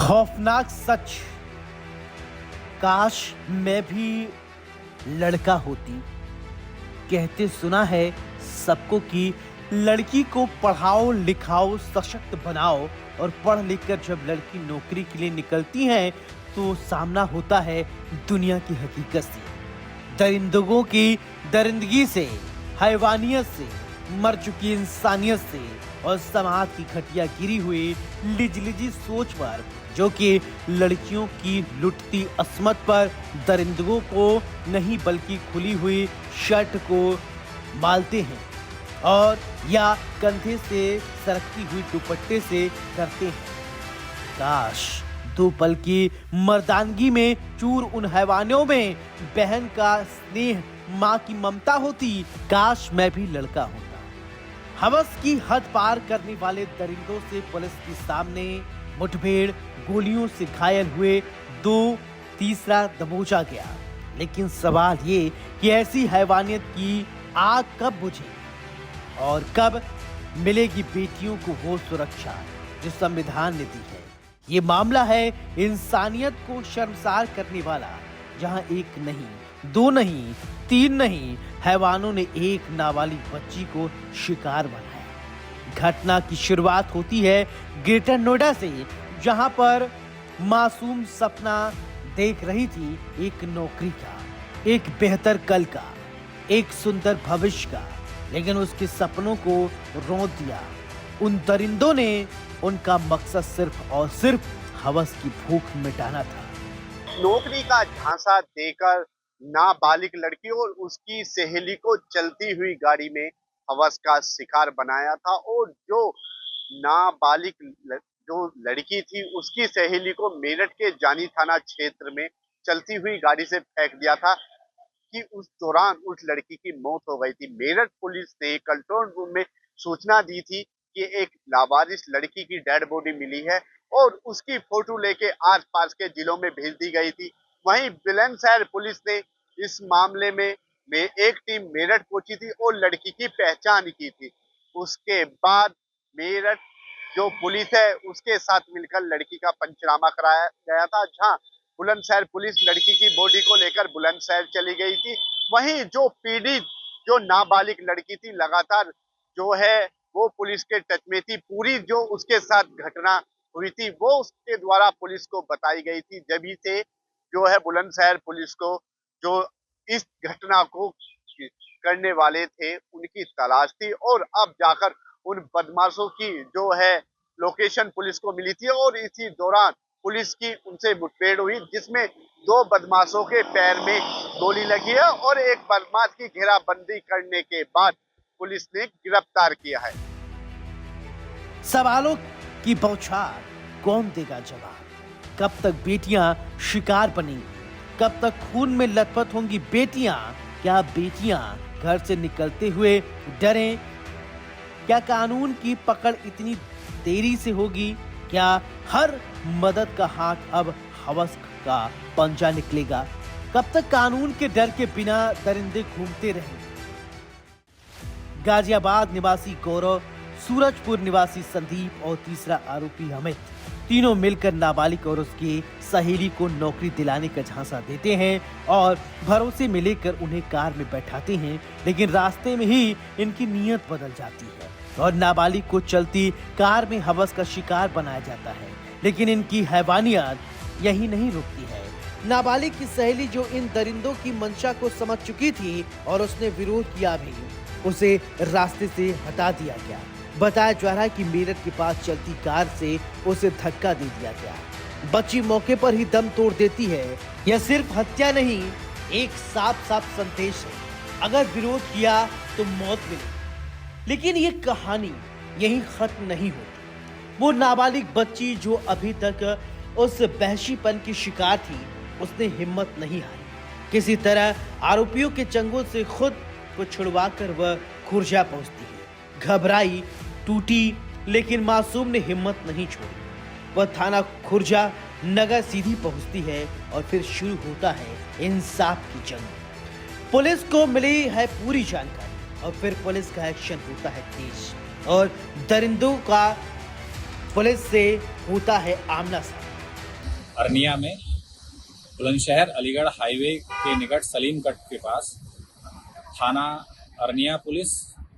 खौफनाक सच। काश मैं भी लड़का होती। कहते सुना है सबको कि लड़की को पढ़ाओ लिखाओ सशक्त बनाओ, और पढ़ लिख कर जब लड़की नौकरी के लिए निकलती है तो सामना होता है दुनिया की हकीकत से, दरिंदों की दरिंदगी से, हैवानियत से, मर चुकी इंसानियत से और समाज की घटिया गिरी हुई लिजलिजी सोच पर, जो कि लड़कियों की लुटती अस्मत पर दरिंदों को नहीं बल्कि खुली हुई शर्ट को मालते हैं और या कंधे से सरकती हुई दुपट्टे से करते हैं। काश दो पल की मर्दानगी में चूर उन हैवानों में बहन का स्नेह, माँ की ममता होती। काश मैं भी लड़का होता। हवस की हद पार करने वाले दरिंदों से पुलिस के सामने मुठभेड़, गोलियों से घायल हुए दो, तीसरा दबोचा गया। लेकिन सवाल ये कि ऐसी हैवानियत की आग कब बुझे और कब मिलेगी बेटियों को वो सुरक्षा जो संविधान ने दी है। ये मामला है इंसानियत को शर्मसार करने वाला, जहां एक नहीं, दो नहीं, तीन नहीं, हैवानों ने एक नाबालिग बच्ची को शिकार बनाया। घटना की शुरुआत होती है ग्रेटर नोएडा से, जहां पर मासूम सपना देख रही थी एक नौकरी का, एक बेहतर कल का, एक सुंदर भविष्य का, लेकिन उसके सपनों को रौंद दिया उन दरिंदों ने। उनका मकसद सिर्फ और सिर्फ हवस की भूख मिटाना था। नौकरी का झांसा देकर नाबालिग लड़की और उसकी सहेली को चलती हुई गाड़ी में हवस का शिकार बनाया था, और जो नाबालिग जो लड़की थी उसकी सहेली को मेरठ के जानी थाना क्षेत्र में चलती हुई गाड़ी से फेंक दिया था कि उस दौरान उस लड़की की मौत हो गई थी। मेरठ पुलिस ने कंट्रोल रूम में सूचना दी थी कि एक लावारिस लड़की की डेड बॉडी मिली है और उसकी फोटो लेके आसपास के जिलों में भेज दी गई थी। वहीं बुलंदशहर पुलिस ने इस मामले में एक टीम मेरठ पहुंची थी और लड़की की पहचान की थी। उसके बाद मेरठ जो पुलिस है उसके साथ मिलकर लड़की का पंचनामा कराया गया था, जहां बुलंदशहर पुलिस लड़की की बॉडी को लेकर बुलंदशहर चली गई थी। वहीं जो पीड़ित जो नाबालिग लड़की थी लगातार जो है वो पुलिस के टच में थी। पूरी जो उसके साथ घटना हुई थी वो उसके द्वारा पुलिस को बताई गई थी। जब से जो है बुलंदशहर पुलिस को जो इस घटना को करने वाले थे उनकी तलाश थी, और अब जाकर उन बदमाशों की जो है लोकेशन पुलिस को मिली थी, और इसी दौरान पुलिस की उनसे मुठभेड़ हुई, जिसमें दो बदमाशों के पैर में गोली लगी है और एक बदमाश की घेराबंदी करने के बाद पुलिस ने गिरफ्तार किया है। सवालों की बौछार कौन देगा जवाब? कब तक बेटियां शिकार बनेंगी? कब तक खून में लथपथ होंगी बेटियां? क्या बेटियां घर से निकलते हुए डरें? क्या कानून की पकड़ इतनी देरी से होगी? क्या हर मदद का हाथ अब हवस का पंजा निकलेगा? कब तक कानून के डर के बिना दरिंदे घूमते रहेंगे? गाजियाबाद निवासी गौरव, सूरजपुर निवासी संदीप और तीसरा आरोपी अमित, तीनों मिलकर नाबालिग और उसकी सहेली को नौकरी दिलाने का झांसा देते हैं और भरोसे में लेकर उन्हें कार में बैठाते हैं। लेकिन रास्ते में ही इनकी नीयत बदल जाती है और नाबालिग को चलती कार में हवस का शिकार बनाया जाता है। लेकिन इनकी हैवानियत यही नहीं रुकती है। नाबालिग की सहेली जो इन दरिंदों की मंशा को समझ चुकी थी और उसने विरोध किया भी, उसे रास्ते से हटा दिया गया। बताया जा रहा है कि मेरठ के पास चलती कार से उसे धक्का दे दिया गया। बच्ची मौके पर ही दम तोड़ देती है। यह सिर्फ हत्या नहीं, एक साफ साफ संदेश है, अगर विरोध किया तो मौत मिले। लेकिन ये कहानी यही खत्म नहीं होती। वो नाबालिग बच्ची जो अभी तक उस वहशीपन की शिकार थी, उसने हिम्मत नहीं हारी। किसी तरह आरोपियों के चंगुल से खुद को छुड़वाकर वह खुर्जा पहुंचती है। घबराई, टूटी, लेकिन मासूम ने हिम्मत नहीं छोड़ी। वह थाना खुर्जा नगर सीधी पहुंचती है और फिर शुरू होता है इंसाफ की जंग। पुलिस को मिली है पूरी जानकारी और फिर पुलिस का एक्शन होता है तेज और दरिंदों का पुलिस से होता है आमना सामना। अरनिया में बुलंदशहर अलीगढ़ हाईवे के निकट सलीम कट के पास थाना अरनिया पुलिस,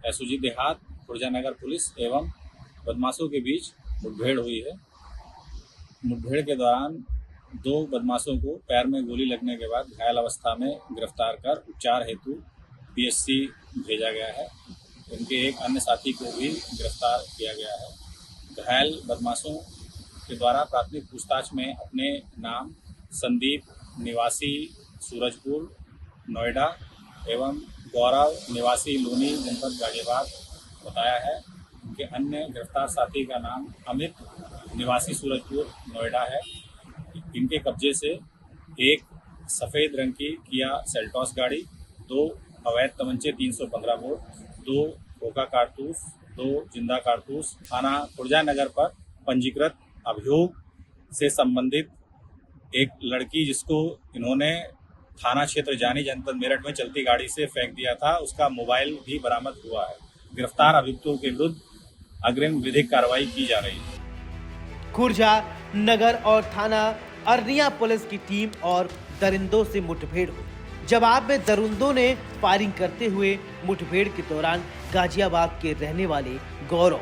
एसओजी देहात, खुर्जानगर पुलिस एवं बदमाशों के बीच मुठभेड़ हुई है। मुठभेड़ के दौरान 2 बदमाशों को पैर में गोली लगने के बाद घायल अवस्था में गिरफ्तार कर उपचार हेतु पीएचसी भेजा गया है। उनके एक अन्य साथी को भी गिरफ्तार किया गया है। घायल बदमाशों के द्वारा प्राथमिक पूछताछ में अपने नाम संदीप निवासी सूरजपुर नोएडा एवं गौरव निवासी लूनी जनपद गाजियाबाद बताया है। उनके अन्य गिरफ्तार साथी का नाम अमित निवासी सूरजपुर नोएडा है। इनके कब्जे से एक सफ़ेद रंग की किया सेल्टॉस गाड़ी, 2 अवैध तमंचे 315 बोर, 2 खोखा कारतूस, 2 जिंदा कारतूस थाना खुर्जानगर पर पंजीकृत अभियोग से संबंधित एक लड़की जिसको इन्होंने थाना क्षेत्र जानी जनपद मेरठ में चलती गाड़ी से फेंक दिया था, उसका मोबाइल भी बरामद हुआ है। गिरफ्तार अभियुक्तों के विरुद्ध अग्रिम विधिक कार्रवाई की जा रही है। खुर्जा नगर और थाना अरनिया पुलिस की टीम और दरिंदों से मुठभेड़ हुई। जवाब में दरिंदों ने फायरिंग करते हुए मुठभेड़ के दौरान गाजियाबाद के रहने वाले गौरव,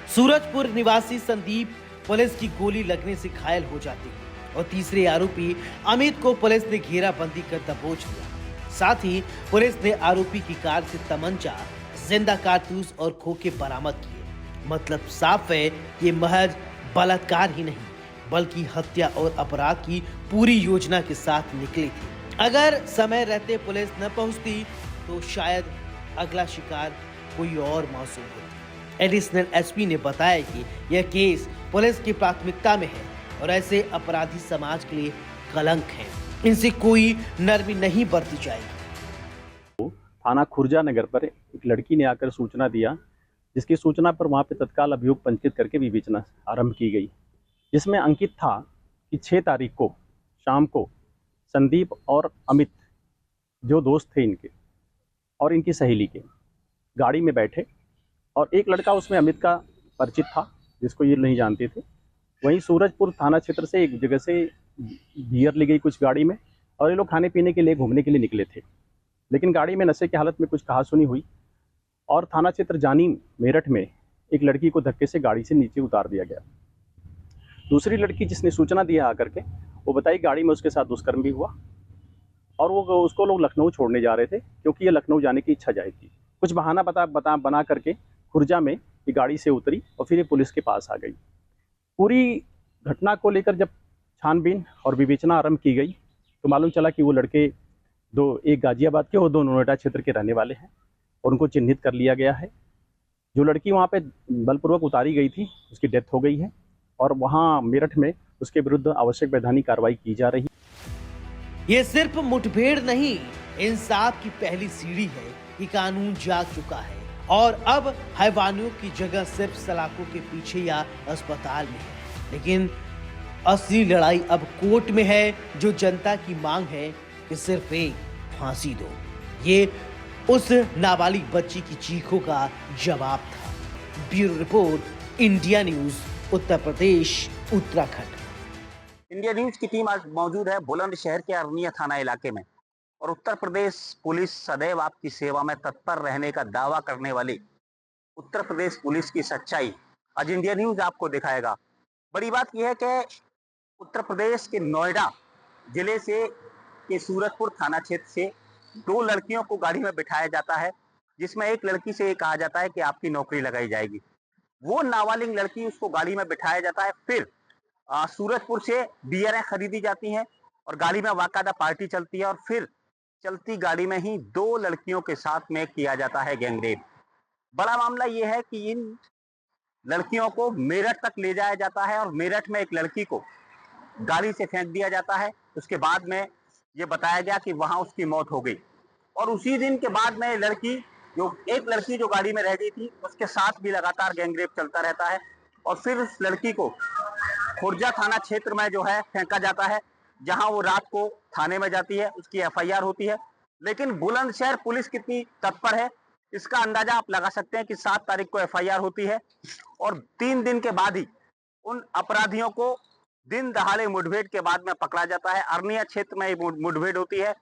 सूरजपुर निवासी संदीप पुलिस की गोली लगने से घायल हो जाते हैं और तीसरे आरोपी अमित को पुलिस ने घेराबंदी कर दबोच लिया। साथ ही पुलिस ने आरोपी की कार से तमंचा, जिंदा कारतूस और खोखे बरामद किए। मतलब साफ है कि महज बलात्कार ही नहीं बल्कि हत्या और अपराध की पूरी योजना के साथ निकले थे। अगर समय रहते पुलिस न पहुंचती तो शायद अगला शिकार कोई और मासूम होती। एडिशनल एसपी ने बताया कि यह केस पुलिस की प्राथमिकता में है और ऐसे अपराधी समाज के लिए कलंक है। इनसे कोई नरमी नहीं बरती जाएगी। थाना खुर्जानगर पर एक लड़की ने आकर सूचना दिया, जिसकी सूचना पर वहां पे तत्काल अभियोग पंजीकृत करके विवेचना आरंभ की गई, जिसमें अंकित था कि 6 तारीख को शाम को संदीप और अमित जो दोस्त थे इनके और इनकी सहेली के गाड़ी में बैठे और एक लड़का उसमें अमित का परिचित था जिसको ये नहीं जानते थे। वहीं सूरजपुर थाना क्षेत्र से एक जगह से बियर ली गई कुछ गाड़ी में और ये लोग खाने पीने के लिए घूमने के लिए निकले थे, लेकिन गाड़ी में नशे की हालत में कुछ कहासुनी हुई और थाना क्षेत्र जानी मेरठ में एक लड़की को धक्के से गाड़ी से नीचे उतार दिया गया। दूसरी लड़की जिसने सूचना दिया आकर के वो बताई गाड़ी में उसके साथ दुष्कर्म भी हुआ और वो उसको लोग लखनऊ छोड़ने जा रहे थे क्योंकि ये लखनऊ जाने की इच्छा जाहिर थी। कुछ बहाना बना करके खुर्जा में ये गाड़ी से उतरी और फिर ये पुलिस के पास आ गई। पूरी घटना को लेकर जब छानबीन और विवेचना आरंभ की गई तो मालूम चला कि वो लड़के एक गाजियाबाद के और 2 नोएडा क्षेत्र के रहने वाले हैं और उनको चिन्हित कर लिया गया है। जो लड़की वहाँ पे बलपूर्वक उतारी गई थी उसकी डेथ हो गई है और वहाँ मेरठ में उसके विरुद्ध आवश्यक वैधानिक कार्रवाई की जा रही है। ये सिर्फ मुठभेड़ नहीं, इंसाफ की पहली सीढ़ी है कि कानून जाग चुका है और अब हैवानियों की जगह सिर्फ सलाखों के पीछे या अस्पताल में है। लेकिन असली लड़ाई अब कोर्ट में है, जो जनता की मांग है कि सिर्फ एक फांसी दो। ये उस नाबालिग बच्ची की चीखों का जवाब था। Bureau report, India news, Uttar Pradesh, Uttarakhand. India news की टीम आज मौजूद है बुलंदशहर के अरनिया थाना इलाके में और उत्तर प्रदेश पुलिस सदैव आपकी सेवा में तत्पर रहने का दावा करने वाली उत्तर प्रदेश पुलिस की सच्चाई आज इंडिया न्यूज आपको दिखाएगा। बड़ी बात यह है कि उत्तर प्रदेश के नोएडा जिले से के सूरजपुर थाना क्षेत्र से 2 लड़कियों को गाड़ी में बिठाया जाता है, जिसमें एक लड़की से ये कहा जाता है कि आपकी नौकरी लगाई जाएगी। वो नाबालिग लड़की, उसको गाड़ी में बिठाया जाता है। फिर सूरजपुर से बियरें खरीदी जाती हैं और गाड़ी में बाकायदा पार्टी चलती है और फिर चलती गाड़ी में ही 2 लड़कियों के साथ में किया जाता है गैंगरेप। बड़ा मामला यह है कि इन लड़कियों को मेरठ तक ले जाया जाता है और मेरठ में एक लड़की को गाड़ी से फेंक दिया जाता है। उसके बाद में ये बताया गया कि वहां उसकी मौत हो गई और उसी दिन के बाद में एक लड़की जो गाड़ी में रह गई थी उसके साथ भी लगातार गैंगरेप चलता रहता है और फिर उस लड़की को खुर्जा थाना क्षेत्र में जो है फेंका जाता है, जहां वो रात को थाने में जाती है, उसकी एफआईआर होती है। लेकिन बुलंदशहर पुलिस कितनी तत्पर है इसका अंदाजा आप लगा सकते हैं कि 7 तारीख को एफआईआर होती है और 3 दिन के बाद ही उन अपराधियों को दिन दहाड़े मुठभेड़ के बाद में पकड़ा जाता है। अरनिया क्षेत्र में मुठभेड़ होती है।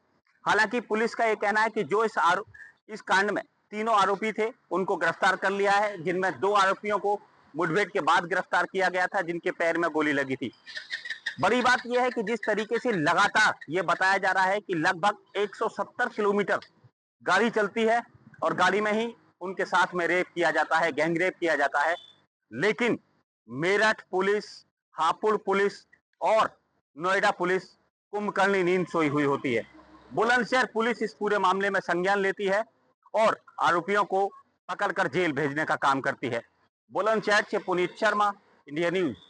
हालांकि पुलिस का यह कहना है कि जो इस कांड में तीनों आरोपी थे उनको गिरफ्तार कर लिया है, जिनमें 2 आरोपियों को मुठभेड़ के बाद गिरफ्तार किया गया था, जिनके पैर में गोली लगी थी। बड़ी बात यह है कि जिस तरीके से लगातार ये बताया जा रहा है कि लगभग 170 किलोमीटर गाड़ी चलती है और गाड़ी में ही उनके साथ में रेप किया जाता है, गैंग रेप किया जाता है, लेकिन मेरठ पुलिस, हापुड़ पुलिस और नोएडा पुलिस कुंभकर्णी नींद सोई हुई होती है। बुलंदशहर पुलिस इस पूरे मामले में संज्ञान लेती है और आरोपियों को पकड़कर जेल भेजने का काम करती है। बुलंदशहर से पुनीत शर्मा, इंडिया न्यूज।